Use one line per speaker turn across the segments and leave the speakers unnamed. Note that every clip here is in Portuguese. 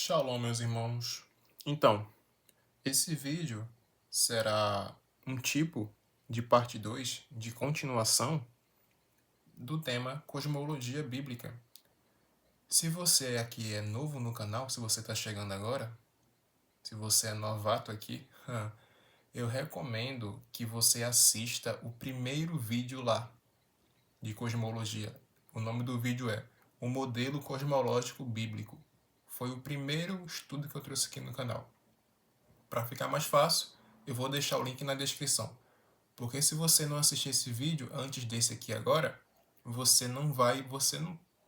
Shalom, meus irmãos. Então, esse vídeo será um tipo de parte 2 de continuação do tema Cosmologia Bíblica. Se você aqui é novo no canal, se você está chegando agora, se você é novato aqui, eu recomendo que você assista o primeiro vídeo lá de cosmologia. O nome do vídeo é O Modelo Cosmológico Bíblico. Foi o primeiro estudo que eu trouxe aqui no canal. Para ficar mais fácil, eu vou deixar o link na descrição. Porque se você não assistir esse vídeo antes desse aqui agora, você não,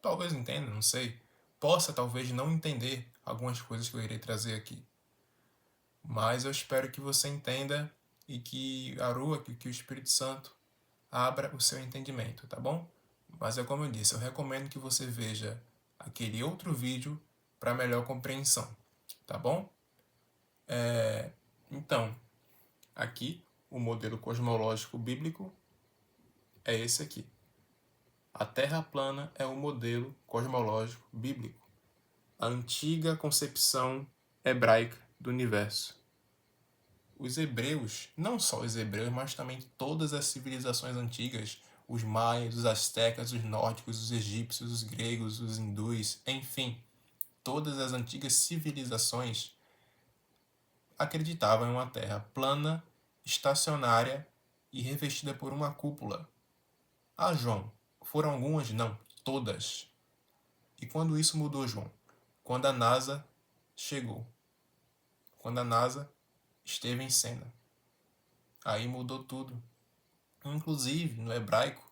talvez entenda, não sei, possa talvez não entender algumas coisas que eu irei trazer aqui. Mas eu espero que você entenda e que a Rua, que o Espírito Santo abra o seu entendimento, tá bom? Mas é como eu disse, eu recomendo que você veja aquele outro vídeo para melhor compreensão, tá bom? Então, aqui, o modelo cosmológico bíblico é esse aqui. A Terra plana é o modelo cosmológico bíblico, a antiga concepção hebraica do universo. Os hebreus, não só os hebreus, mas também todas as civilizações antigas, os maias, os astecas, os nórdicos, os egípcios, os gregos, os hindus, enfim, todas as antigas civilizações acreditavam em uma Terra plana, estacionária e revestida por uma cúpula. Ah, João, foram algumas? Não, todas. E quando isso mudou, João? Quando a NASA chegou. Quando a NASA esteve em cena. Aí mudou tudo. Inclusive, no hebraico,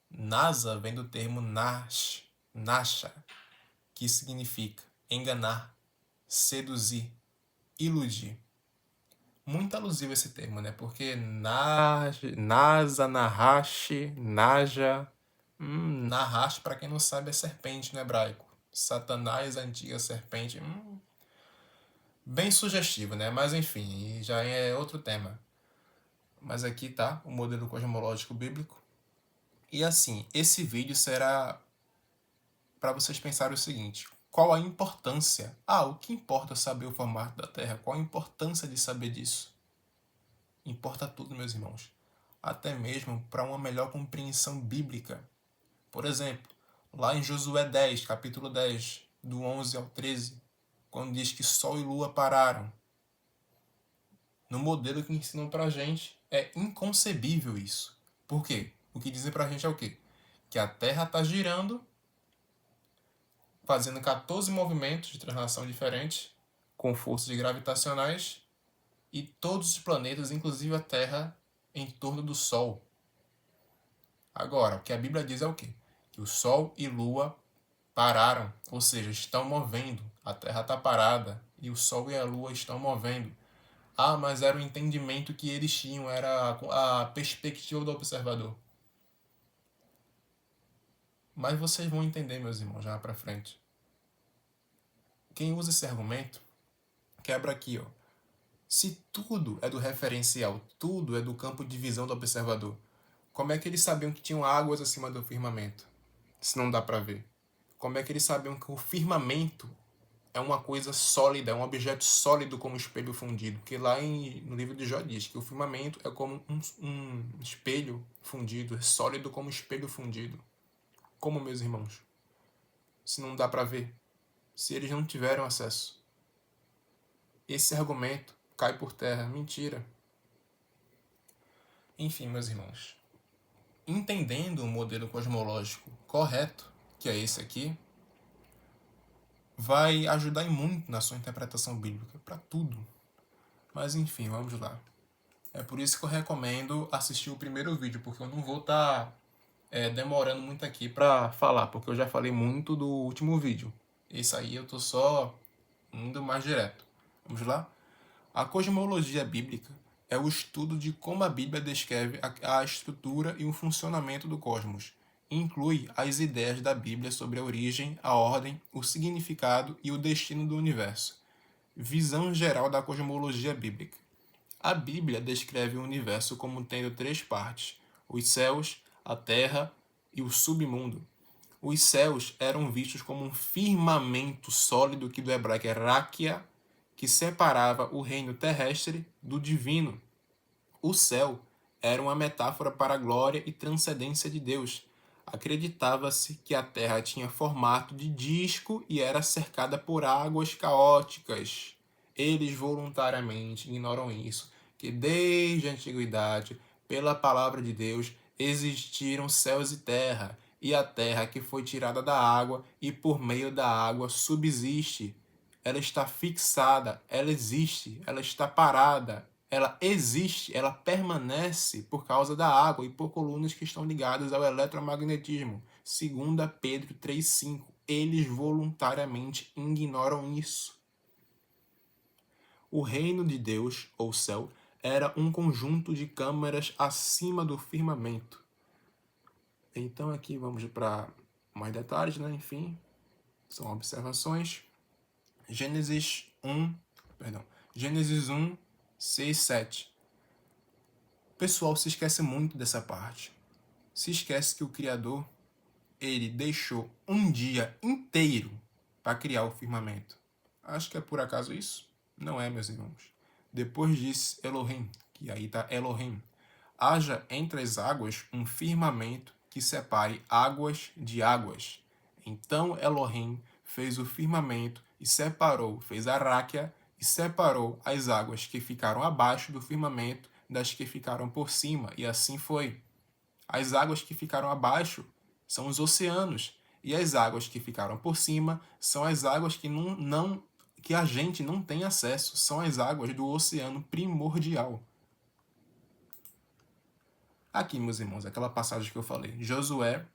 NASA vem do termo nasha, que significa enganar, seduzir, iludir. Muito alusivo esse termo, né? Porque NASA, Nahash, Naja. Nahash, para quem não sabe, é serpente no hebraico. Satanás, a antiga serpente. Bem sugestivo, né? Mas enfim, já é outro tema. Mas aqui tá o modelo cosmológico bíblico. E assim, esse vídeo será para vocês pensarem o seguinte: qual a importância? O que importa saber o formato da Terra? Qual a importância de saber disso? Importa tudo, meus irmãos. Até mesmo para uma melhor compreensão bíblica. Por exemplo, lá em Josué 10, capítulo 10, do 11 ao 13, quando diz que Sol e Lua pararam. No modelo que ensinam pra gente, é inconcebível isso. Por quê? O que dizem pra gente é o quê? Que a Terra está girando, fazendo 14 movimentos de translação diferentes, com forças gravitacionais, e todos os planetas, inclusive a Terra, em torno do Sol. Agora, o que a Bíblia diz é o quê? Que o Sol e Lua pararam, ou seja, estão movendo. A Terra está parada e o Sol e a Lua estão movendo. Mas era o entendimento que eles tinham, era a perspectiva do observador. Mas vocês vão entender, meus irmãos, já para frente. Quem usa esse argumento, quebra aqui, ó. Se tudo é do referencial, tudo é do campo de visão do observador, como é que eles sabiam que tinham águas acima do firmamento? Se não dá para ver. Como é que eles sabiam que o firmamento é uma coisa sólida, é um objeto sólido como espelho fundido? Porque lá no livro de Jó diz que o firmamento é como um espelho fundido, é sólido como espelho fundido. Como, meus irmãos? Se não dá para ver, se eles não tiveram acesso. Esse argumento cai por terra. Mentira. Enfim, meus irmãos, entendendo o modelo cosmológico correto, que é esse aqui, vai ajudar muito na sua interpretação bíblica, para tudo. Mas enfim, vamos lá. É por isso que eu recomendo assistir o primeiro vídeo, porque eu não vou estar demorando muito aqui para falar, porque eu já falei muito do último vídeo. Esse aí eu tô só indo mais direto. Vamos lá? A cosmologia bíblica é o estudo de como a Bíblia descreve a estrutura e o funcionamento do cosmos. Inclui as ideias da Bíblia sobre a origem, a ordem, o significado e o destino do universo. Visão geral da cosmologia bíblica. A Bíblia descreve o universo como tendo três partes: os céus, a terra e o submundo. Os céus eram vistos como um firmamento sólido, que do hebraico é raquia, que separava o reino terrestre do divino. O céu era uma metáfora para a glória e transcendência de Deus. Acreditava-se que a terra tinha formato de disco e era cercada por águas caóticas. Eles voluntariamente ignoram isso, que desde a antiguidade, pela palavra de Deus, existiram céus e terra, e a terra que foi tirada da água e por meio da água subsiste. Ela está fixada, ela existe, ela está parada, ela existe, ela permanece por causa da água e por colunas que estão ligadas ao eletromagnetismo. 2 Pedro 3,5. Eles voluntariamente ignoram isso. O reino de Deus, ou céu, era um conjunto de câmaras acima do firmamento. Então aqui vamos para mais detalhes, né? Enfim, são observações. Gênesis 1, 6, 7. O pessoal se esquece muito dessa parte. Se esquece que o Criador, ele deixou um dia inteiro para criar o firmamento. Acho que é por acaso isso? Não é, meus irmãos. Depois disse Elohim, que aí está Elohim. Haja entre as águas um firmamento que separe águas de águas. Então Elohim fez o firmamento e separou, fez a ráquia e separou as águas que ficaram abaixo do firmamento das que ficaram por cima, e assim foi. As águas que ficaram abaixo são os oceanos, e as águas que ficaram por cima são as águas que a gente não tem acesso, são as águas do oceano primordial. Aqui, meus irmãos, aquela passagem que eu falei, Josué,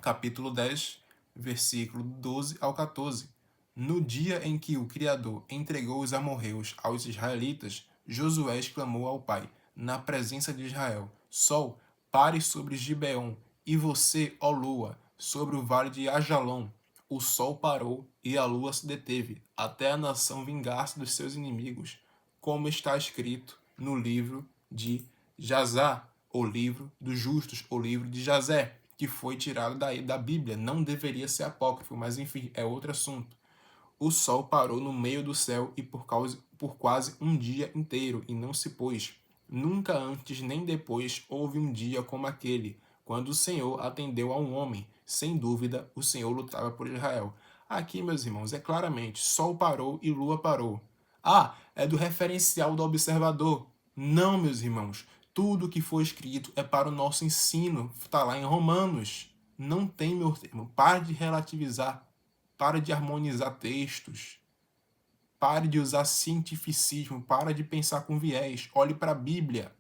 capítulo 10, versículo 12 ao 14. No dia em que o Criador entregou os amorreus aos israelitas, Josué exclamou ao Pai, na presença de Israel: Sol, pare sobre Gibeon, e você, ó lua, sobre o vale de Ajalon. O sol parou e a lua se deteve, até a nação vingar-se dos seus inimigos, como está escrito no livro de Jazá, o livro dos justos, o livro de Jazé, que foi tirado da Bíblia. Não deveria ser apócrifo, mas enfim, é outro assunto. O sol parou no meio do céu e por quase um dia inteiro, e não se pôs. Nunca antes nem depois houve um dia como aquele, quando o Senhor atendeu a um homem. Sem dúvida, o Senhor lutava por Israel. Aqui, meus irmãos, é claramente, sol parou e lua parou. Ah, é do referencial do observador. Não, meus irmãos. Tudo que foi escrito é para o nosso ensino. Está lá em Romanos. Não tem, meu irmão. Pare de relativizar. Pare de harmonizar textos. Pare de usar cientificismo. Pare de pensar com viés. Olhe para a Bíblia.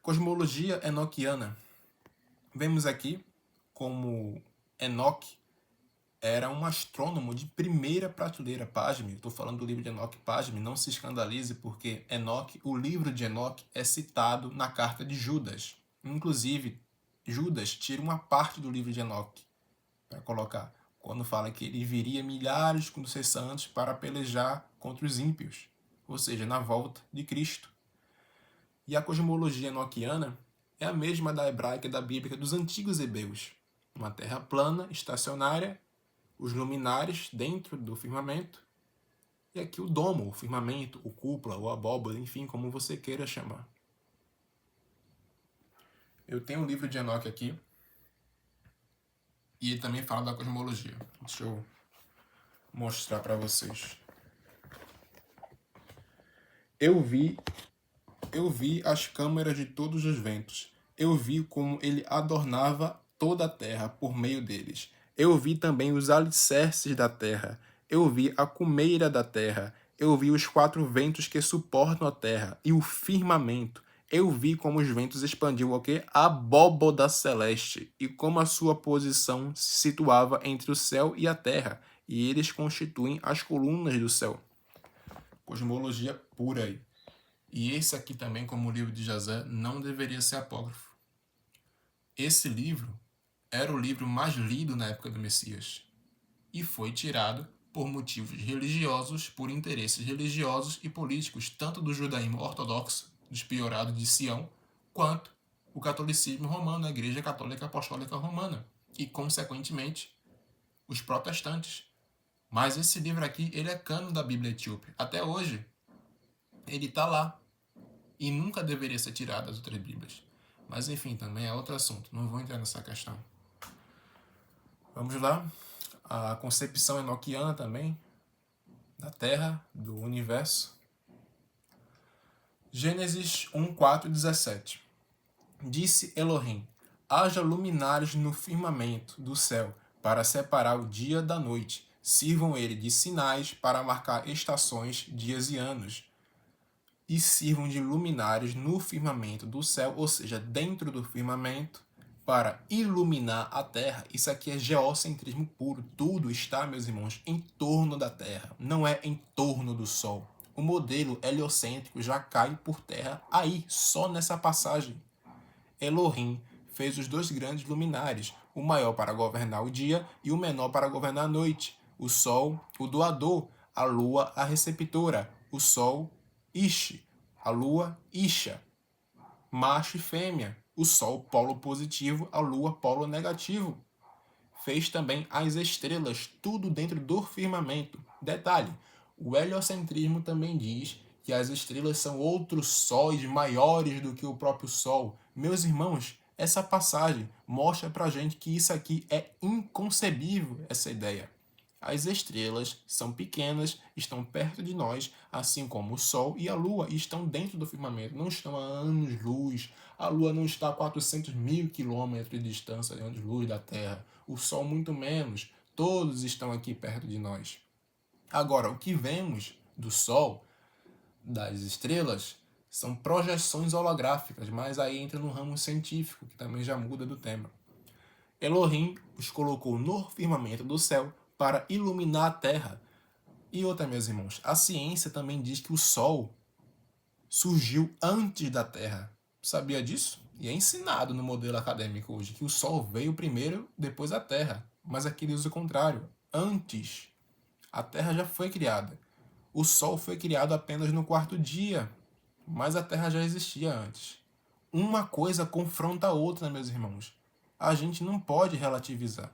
Cosmologia enoquiana. Vemos aqui como Enoque era um astrônomo de primeira prateleira. Pasme, estou falando do livro de Enoque, pasme, não se escandalize, porque Enoque, o livro de Enoque é citado na carta de Judas. Inclusive, Judas tira uma parte do livro de Enoque para colocar, quando fala que ele viria milhares de seus santos para pelejar contra os ímpios, ou seja, na volta de Cristo. E a cosmologia enoquiana é a mesma da hebraica e da bíblica dos antigos hebreus. Uma terra plana, estacionária, os luminares dentro do firmamento, e aqui o domo, o firmamento, o cúpula, o abóbora, enfim, como você queira chamar. Eu tenho um livro de Enoque aqui, e ele também fala da cosmologia. Deixa eu mostrar para vocês. Eu vi as câmaras de todos os ventos. Eu vi como ele adornava toda a terra por meio deles. Eu vi também os alicerces da terra. Eu vi a cumeira da terra. Eu vi os 4 ventos que suportam a terra e o firmamento. Eu vi como os ventos expandiam o quê? A abóboda celeste, e como a sua posição se situava entre o céu e a terra, e eles constituem as colunas do céu. Cosmologia pura aí. E esse aqui também, como o livro de Jazé, não deveria ser apócrifo. Esse livro era o livro mais lido na época do Messias e foi tirado por motivos religiosos, por interesses religiosos e políticos, tanto do judaísmo ortodoxo, dos priorados de Sião, quanto o catolicismo romano, a Igreja Católica Apostólica Romana, e, consequentemente, os protestantes. Mas esse livro aqui, ele é cânon da Bíblia Etíope. Até hoje, ele está lá. E nunca deveria ser tirado das outras Bíblias. Mas, enfim, também é outro assunto. Não vou entrar nessa questão. Vamos lá. A concepção enoquiana também, da Terra, do Universo. Gênesis 1, 4 e 17. Disse Elohim: haja luminares no firmamento do céu, para separar o dia da noite. Sirvam ele de sinais para marcar estações, dias e anos. E sirvam de luminares no firmamento do céu, ou seja, dentro do firmamento, para iluminar a Terra. Isso aqui é geocentrismo puro. Tudo está, meus irmãos, em torno da Terra, não é em torno do Sol. O modelo heliocêntrico já cai por terra aí, só nessa passagem. Elohim fez os dois grandes luminares, o maior para governar o dia e o menor para governar a noite. O Sol, o doador, a Lua, a receptora. O Sol, Ish, a Lua, Isha. Macho e fêmea. O Sol, polo positivo, a Lua, polo negativo. Fez também as estrelas, tudo dentro do firmamento. Detalhe, o heliocentrismo também diz que as estrelas são outros sóis maiores do que o próprio Sol. Meus irmãos, essa passagem mostra pra gente que isso aqui é inconcebível, essa ideia. As estrelas são pequenas, estão perto de nós, assim como o Sol e a Lua, e estão dentro do firmamento, não estão a anos-luz. A Lua não está a 400 mil quilômetros de distância de anos-luz da Terra. O Sol muito menos. Todos estão aqui perto de nós. Agora, o que vemos do Sol, das estrelas, são projeções holográficas, mas aí entra no ramo científico, que também já muda do tema. Elohim os colocou no firmamento do céu para iluminar a Terra. E outra, meus irmãos, a ciência também diz que o Sol surgiu antes da Terra. Sabia disso? E é ensinado no modelo acadêmico hoje que o Sol veio primeiro, depois a Terra. Mas aqui diz o contrário. Antes, a Terra já foi criada. O Sol foi criado apenas no quarto dia, mas a Terra já existia antes. Uma coisa confronta a outra, meus irmãos. A gente não pode relativizar.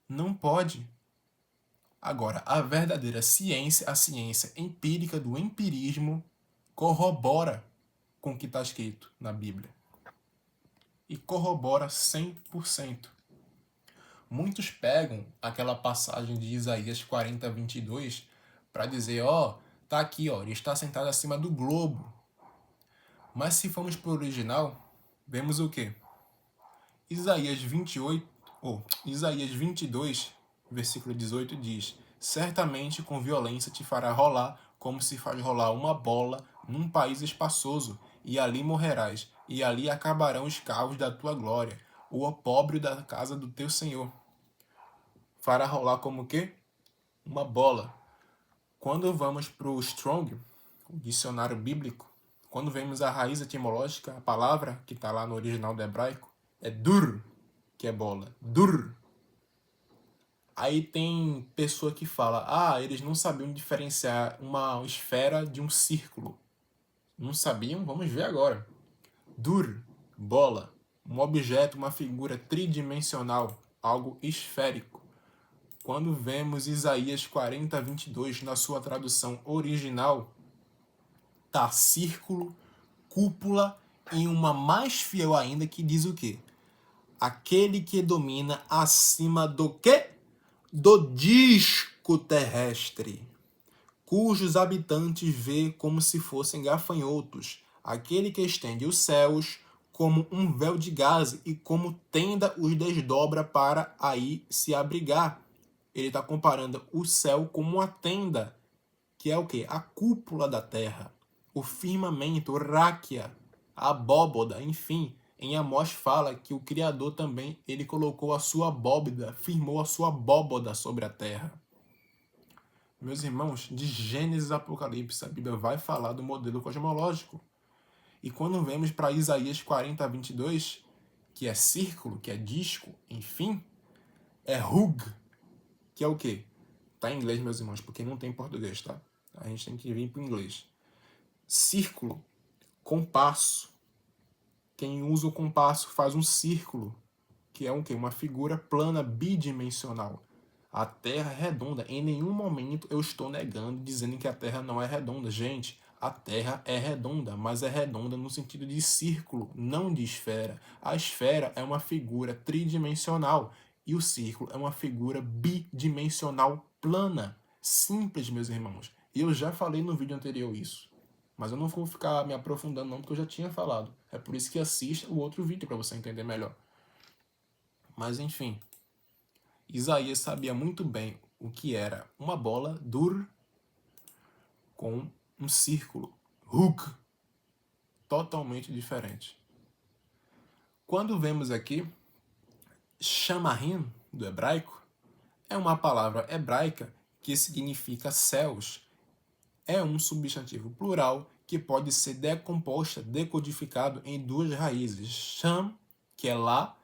Não pode. Agora, a verdadeira ciência, a ciência empírica do empirismo, corrobora com o que está escrito na Bíblia. E corrobora 100%. Muitos pegam aquela passagem de Isaías 40, 22 para dizer, tá aqui, ele está sentado acima do globo. Mas se formos para o original, vemos o quê? Isaías 22, versículo 18 diz: certamente com violência te fará rolar, como se faz rolar uma bola num país espaçoso, e ali morrerás, e ali acabarão os carros da tua glória, o opróbrio da casa do teu Senhor. Fará rolar como o quê? Uma bola. Quando vamos para o Strong, o dicionário bíblico, quando vemos a raiz etimológica, a palavra que está lá no original do hebraico, é dur, que é bola. Dur. Aí tem pessoa que fala, eles não sabiam diferenciar uma esfera de um círculo. Não sabiam? Vamos ver agora. Dur, bola. Um objeto, uma figura tridimensional, algo esférico. Quando vemos Isaías 40, 22 na sua tradução original, tá círculo, cúpula e uma mais fiel ainda que diz o quê? Aquele que domina acima do quê? Do disco terrestre, cujos habitantes vê como se fossem gafanhotos, aquele que estende os céus como um véu de gaze e como tenda os desdobra para aí se abrigar. Ele está comparando o céu como uma tenda, que é o quê? A cúpula da terra, o firmamento, o ráquia, a abóboda, enfim. Em Amós fala que o Criador também, ele colocou a sua abóboda, firmou a sua abóboda sobre a terra. Meus irmãos, de Gênesis a Apocalipse, a Bíblia vai falar do modelo cosmológico. E quando vemos para Isaías 40, 22, que é círculo, que é disco, enfim, é hug, que é o quê? Tá em inglês, meus irmãos, porque não tem em português, tá? A gente tem que vir para o inglês. Círculo, compasso. Quem usa o compasso faz um círculo, que é um quê? Uma figura plana bidimensional. A Terra é redonda. Em nenhum momento eu estou negando, dizendo que a Terra não é redonda. Gente, a Terra é redonda, mas é redonda no sentido de círculo, não de esfera. A esfera é uma figura tridimensional e o círculo é uma figura bidimensional plana. Simples, meus irmãos. E eu já falei no vídeo anterior isso. Mas eu não vou ficar me aprofundando não, porque eu já tinha falado. É por isso que assista o outro vídeo para você entender melhor. Mas enfim, Isaías sabia muito bem o que era uma bola dur com um círculo, hook, totalmente diferente. Quando vemos aqui, Shamarim, do hebraico, é uma palavra hebraica que significa céus. É um substantivo plural que pode ser decodificado em duas raízes. Sham, que é lá,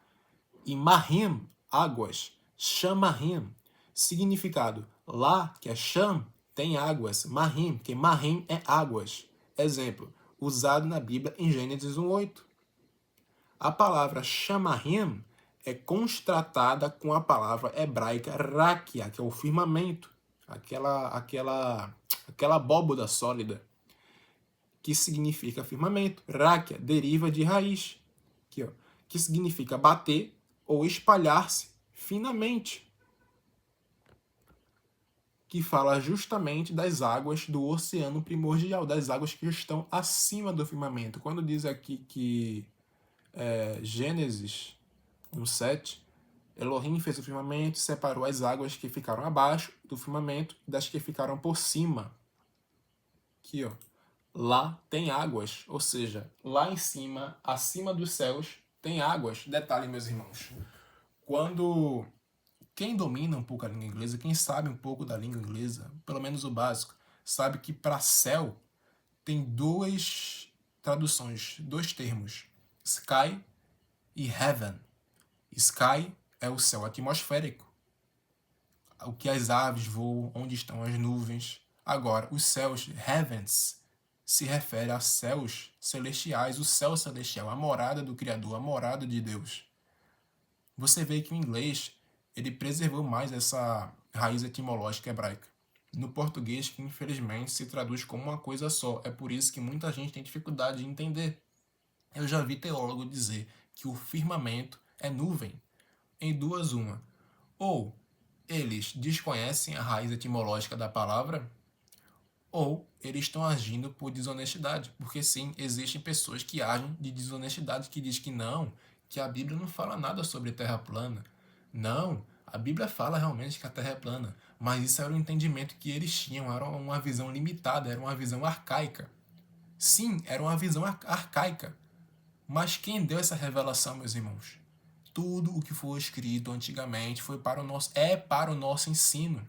e Mahim, águas. Shamarim. Significado: lá, que é Sham, tem águas. Mahim, que Mahim é águas. Exemplo, usado na Bíblia em Gênesis 1:8. A palavra Shamarim é constratada com a palavra hebraica Rakia, que é o firmamento, aquela abóboda sólida, que significa firmamento. Rakia deriva de raiz, aqui, ó, que significa bater ou espalhar-se finamente, que fala justamente das águas do oceano primordial, das águas que estão acima do firmamento. Quando diz aqui que Gênesis 1:7, Elohim fez o firmamento e separou as águas que ficaram abaixo do firmamento das que ficaram por cima. Aqui, ó. Lá tem águas, ou seja, lá em cima, acima dos céus, tem águas. Detalhe, meus irmãos. Quando quem domina um pouco a língua inglesa, quem sabe um pouco da língua inglesa, pelo menos o básico, sabe que para céu tem duas traduções, dois termos, sky e heaven. Sky é o céu atmosférico, o que as aves voam, onde estão as nuvens. Agora, os céus, heavens, se refere a céus celestiais, o céu celestial, a morada do Criador, a morada de Deus. Você vê que o inglês ele preservou mais essa raiz etimológica hebraica. No português, que infelizmente se traduz como uma coisa só. É por isso que muita gente tem dificuldade de entender. Eu já vi teólogo dizer que o firmamento é nuvem. Em duas, uma. Ou eles desconhecem a raiz etimológica da palavra, ou eles estão agindo por desonestidade. Porque sim, existem pessoas que agem de desonestidade, que dizem que não, que a Bíblia não fala nada sobre terra plana. Não, a Bíblia fala realmente que a Terra é plana, mas isso era um entendimento que eles tinham, era uma visão limitada, era uma visão arcaica. Sim, era uma visão arcaica. Mas quem deu essa revelação, meus irmãos? Tudo o que foi escrito antigamente é para o nosso ensino.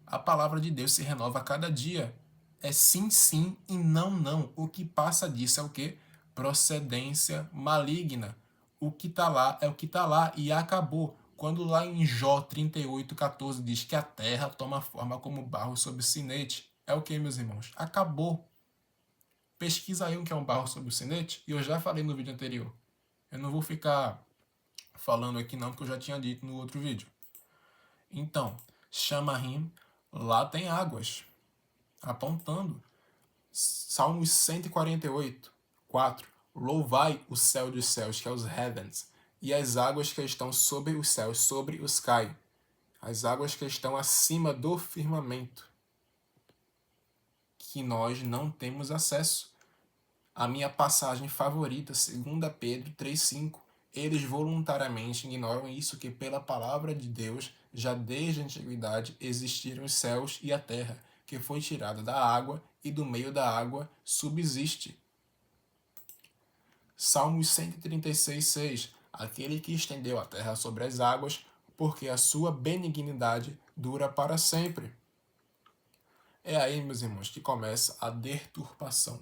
A palavra de Deus se renova a cada dia. É sim, sim e não, não. O que passa disso é o quê? Procedência maligna. O que está lá é o que está lá e acabou. Quando lá em Jó 38:14 diz que a terra toma forma como barro sob sinete, é o que, meus irmãos? Acabou. Pesquisa aí o que é um barro sob o sinete e eu já falei no vídeo anterior. Eu não vou ficar falando aqui não, porque eu já tinha dito no outro vídeo. Então, Shamarim, lá tem águas, apontando. Salmos 148, 4. Louvai o céu dos céus, que é os heavens, e as águas que estão sobre os céus, sobre os sky. As águas que estão acima do firmamento, que nós não temos acesso. A minha passagem favorita, 2 Pedro 3:5. Eles voluntariamente ignoram isso, que pela palavra de Deus, já desde a antiguidade, existiram os céus e a terra, que foi tirada da água e do meio da água subsiste. Salmos 136:6. Aquele que estendeu a terra sobre as águas, porque a sua benignidade dura para sempre. É aí, meus irmãos, que começa a deturpação.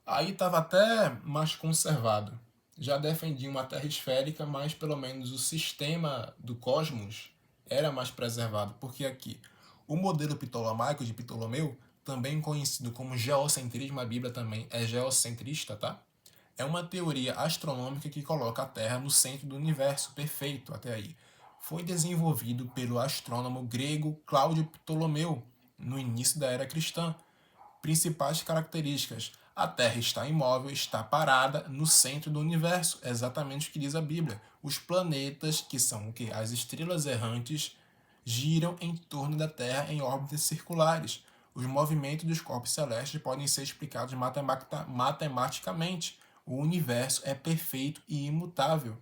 Aí estava até mais conservado. Já defendia uma terra esférica, mas pelo menos o sistema do cosmos era mais preservado. Porque aqui, o modelo ptolomaico de Ptolomeu também conhecido como geocentrismo, a Bíblia também é geocentrista, tá? É uma teoria astronômica que coloca a Terra no centro do universo, perfeito até aí. Foi desenvolvido pelo astrônomo grego Cláudio Ptolomeu no início da era cristã. Principais características: a Terra está imóvel, está parada no centro do universo, exatamente o que diz a Bíblia. Os planetas, que são o quê? As estrelas errantes, giram em torno da Terra em órbitas circulares. Os movimentos dos corpos celestes podem ser explicados matematicamente. O universo é perfeito e imutável.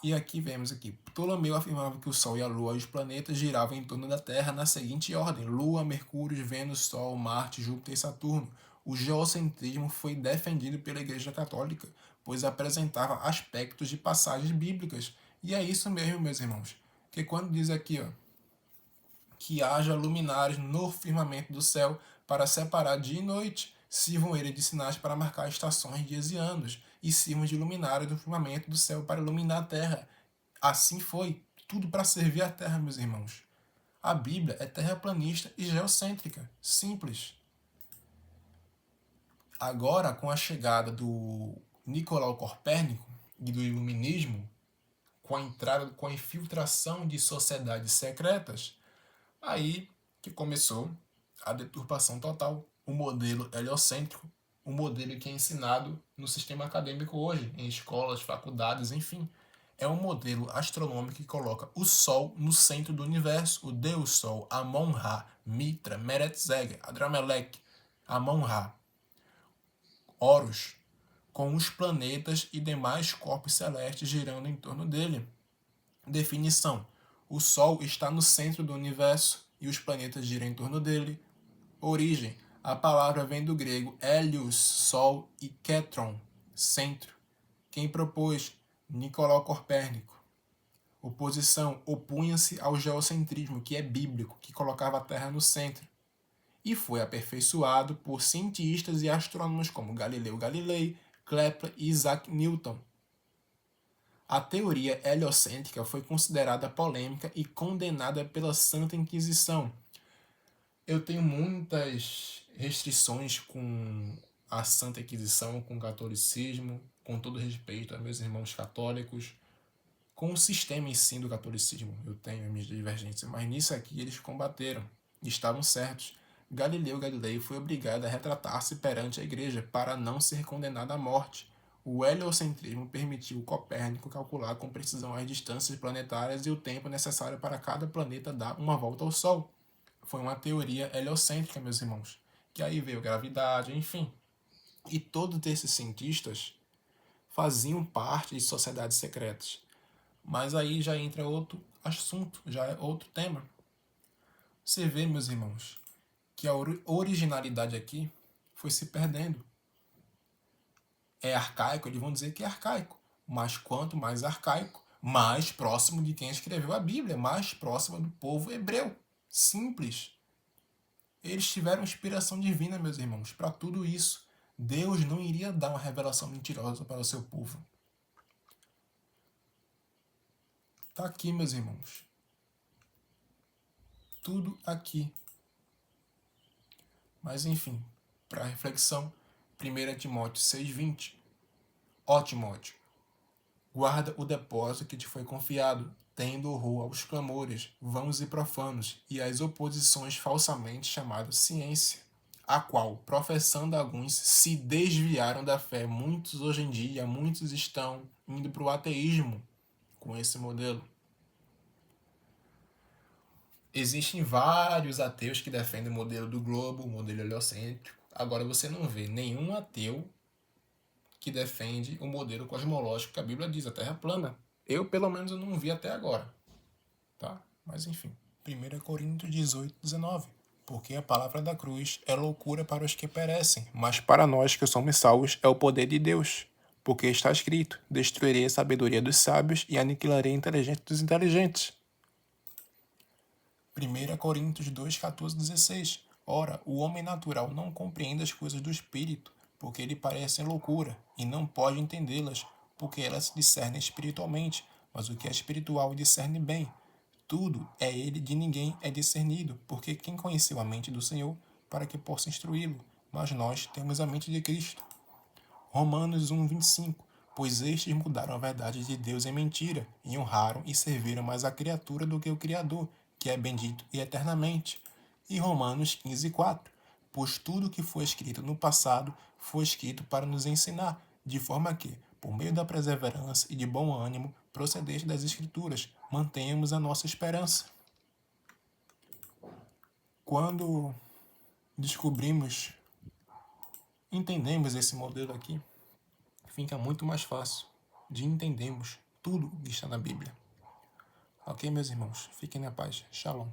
E aqui vemos aqui, Ptolomeu afirmava que o Sol e a Lua e os planetas giravam em torno da Terra na seguinte ordem: Lua, Mercúrio, Vênus, Sol, Marte, Júpiter e Saturno. O geocentrismo foi defendido pela Igreja Católica, pois apresentava aspectos de passagens bíblicas. E é isso mesmo, meus irmãos. Que quando diz aqui, ó, que haja luminares no firmamento do céu para separar dia e noite, sirvam eles de sinais para marcar estações, dias e anos, e sirvam de luminares no firmamento do céu para iluminar a terra. Assim foi, tudo para servir a terra, meus irmãos. A Bíblia é terraplanista e geocêntrica, simples. Agora, com a chegada do Nicolau Copérnico e do iluminismo, com a entrada, com a infiltração de sociedades secretas, aí que começou a deturpação total. O modelo heliocêntrico, o modelo que é ensinado no sistema acadêmico hoje, em escolas, faculdades, enfim. É um modelo astronômico que coloca o Sol no centro do universo, o Deus Sol, Amon-Ra, Mitra, Meretzeg, Adramelech, Amon-Ra, Horus, com os planetas e demais corpos celestes girando em torno dele. Definição: o Sol está no centro do universo e os planetas giram em torno dele. Origem: a palavra vem do grego Helios, Sol, e Ketron, centro. Quem propôs? Nicolau Copérnico. Oposição: opunha-se ao geocentrismo, que é bíblico, que colocava a Terra no centro. E foi aperfeiçoado por cientistas e astrônomos como Galileu Galilei, Kepler e Isaac Newton. A teoria heliocêntrica foi considerada polêmica e condenada pela Santa Inquisição. Eu tenho muitas restrições com a Santa Inquisição, com o catolicismo, com todo respeito a meus irmãos católicos, com o sistema em si do catolicismo. Eu tenho as minhas divergências, mas nisso aqui eles combateram e estavam certos. Galileu Galilei foi obrigado a retratar-se perante a igreja para não ser condenado à morte. O heliocentrismo permitiu Copérnico calcular com precisão as distâncias planetárias e o tempo necessário para cada planeta dar uma volta ao Sol. Foi uma teoria heliocêntrica, meus irmãos. Que aí veio gravidade, enfim. E todos esses cientistas faziam parte de sociedades secretas. Mas aí já entra outro assunto, já é outro tema. Você vê, meus irmãos, que a originalidade aqui foi se perdendo. É arcaico, eles vão dizer que é arcaico. Mas quanto mais arcaico, mais próximo de quem escreveu a Bíblia, mais próximo do povo hebreu. Simples. Eles tiveram inspiração divina, meus irmãos, para tudo isso. Deus não iria dar uma revelação mentirosa para o seu povo. Está aqui, meus irmãos. Tudo aqui. Mas enfim, para reflexão, 1 Timóteo 6,20. Ó Timóteo, guarda o depósito que te foi confiado, tendo horror aos clamores, vãos e profanos, e às oposições falsamente chamadas ciência, a qual, professando alguns, se desviaram da fé. Muitos hoje em dia, muitos estão indo para o ateísmo com esse modelo. Existem vários ateus que defendem o modelo do globo, o modelo heliocêntrico. Agora você não vê nenhum ateu que defende o modelo cosmológico que a Bíblia diz, a Terra plana. Eu, pelo menos, eu não vi até agora. Tá? Mas enfim. 1 Coríntios 18:19. Porque a palavra da cruz é loucura para os que perecem, mas para nós que somos salvos é o poder de Deus. Porque está escrito: destruirei a sabedoria dos sábios e aniquilarei a inteligência dos inteligentes. 1 Coríntios 2:14-16. Ora, o homem natural não compreende as coisas do Espírito, porque lhe parecem loucura, e não pode entendê-las, porque elas se discernem espiritualmente, mas o que é espiritual discerne bem. tudo é ele, de ninguém é discernido, porque quem conheceu a mente do Senhor para que possa instruí-lo? Mas nós temos a mente de Cristo. Romanos 1:25. Pois estes mudaram a verdade de Deus em mentira, e honraram e serviram mais a criatura do que o Criador, que é bendito e eternamente. E Romanos 15:4. Pois tudo que foi escrito no passado foi escrito para nos ensinar, de forma que, por meio da perseverança e de bom ânimo procedente das Escrituras, mantenhamos a nossa esperança. Quando entendemos esse modelo aqui, fica muito mais fácil de entendermos tudo que está na Bíblia. Ok, meus irmãos? Fiquem na paz. Shalom.